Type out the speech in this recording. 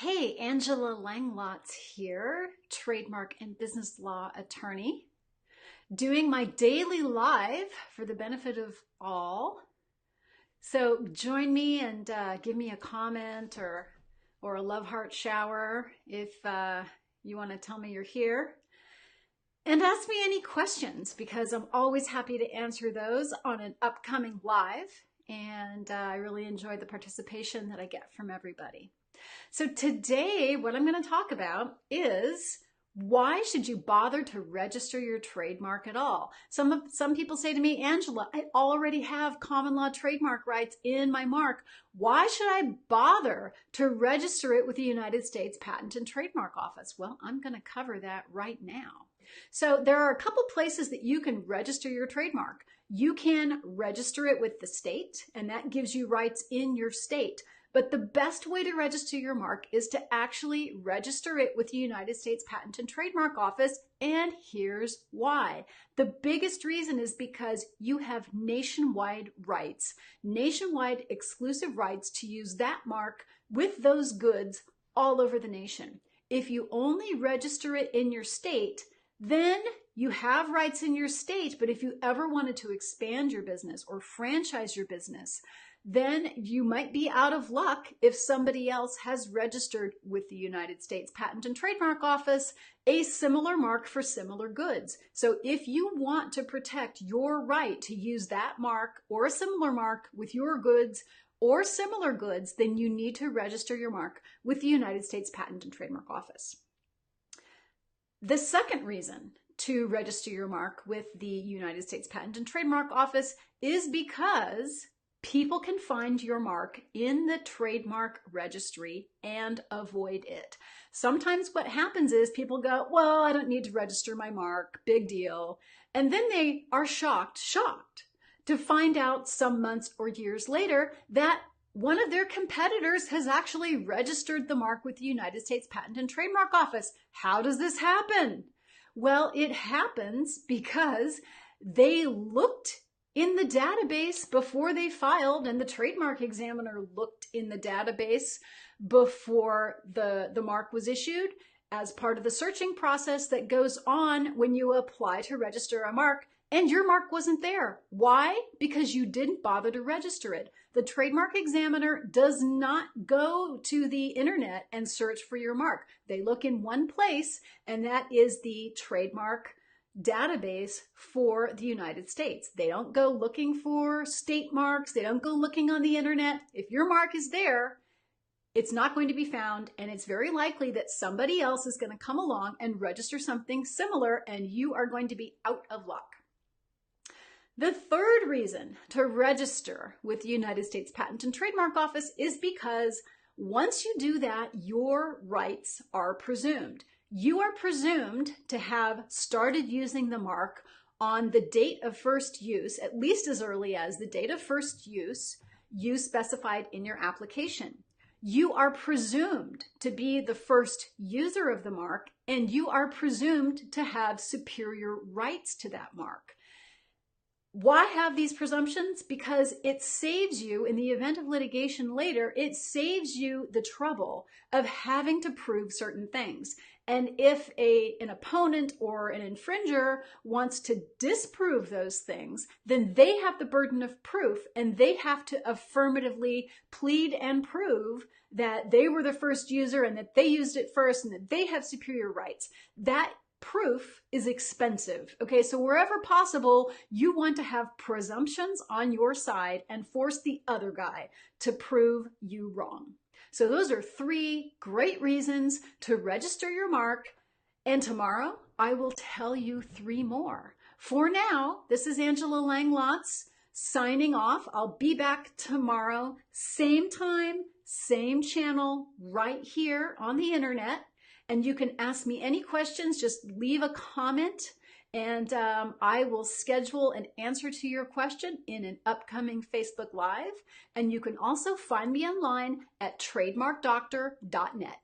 Hey, Angela Langlotz here, trademark and business law attorney, doing my daily live for the benefit of all. So join me and give me a comment or a love heart shower if you want to tell me you're here. And ask me any questions because I'm always happy to answer those on an upcoming live. And I really enjoy the participation that I get from everybody. So today, what I'm going to talk about is why should you bother to register your trademark at all? Some people say to me, Angela, I already have common law trademark rights in my mark. Why should I bother to register it with the United States Patent and Trademark Office? Well, I'm going to cover that right now. So there are a couple places that you can register your trademark. You can register it with the state, and that gives you rights in your state. But the best way to register your mark is to actually register it with the United States Patent and Trademark Office, and here's why. The biggest reason is because you have nationwide rights, nationwide exclusive rights to use that mark with those goods all over the nation. If you only register it in your state, then you have rights in your state, but if you ever wanted to expand your business or franchise your business, then you might be out of luck if somebody else has registered with the United States Patent and Trademark Office a similar mark for similar goods. So if you want to protect your right to use that mark or a similar mark with your goods or similar goods, then you need to register your mark with the United States Patent and Trademark Office. The second reason to register your mark with the United States Patent and Trademark Office is because people can find your mark in the trademark registry and avoid it. Sometimes what happens is people go, well, I don't need to register my mark, big deal. And then they are shocked to find out some months or years later that one of their competitors has actually registered the mark with the United States Patent and Trademark Office. How does this happen? Well, it happens because they looked in the database before they filed, and the trademark examiner looked in the database before the mark was issued as part of the searching process that goes on when you apply to register a mark, and your mark wasn't there. Why? Because you didn't bother to register it. The trademark examiner does not go to the internet and search for your mark. They look in one place, and that is the trademark database for the United States. They don't go looking for state marks. They don't go looking on the internet. If your mark is there, it's not going to be found, and it's very likely that somebody else is going to come along and register something similar, and you are going to be out of luck. The third reason to register with the United States Patent and Trademark Office is because once you do that, your rights are presumed. You are presumed to have started using the mark on the date of first use, at least as early as the date of first use you specified in your application. You are presumed to be the first user of the mark, and you are presumed to have superior rights to that mark. Why have these presumptions? Because it saves you, in the event of litigation later, it saves you the trouble of having to prove certain things. And if an opponent or an infringer wants to disprove those things, then they have the burden of proof, and they have to affirmatively plead and prove that they were the first user and that they used it first and that they have superior rights. That proof is expensive. Okay, so wherever possible, you want to have presumptions on your side and force the other guy to prove you wrong. So those are three great reasons to register your mark. And tomorrow I will tell you three more. For now, this is Angela Langlotz signing off. I'll be back tomorrow, same time, same channel, right here on the internet. And you can ask me any questions, just leave a comment, and I will schedule an answer to your question in an upcoming Facebook Live. And you can also find me online at TrademarkDoctor.net.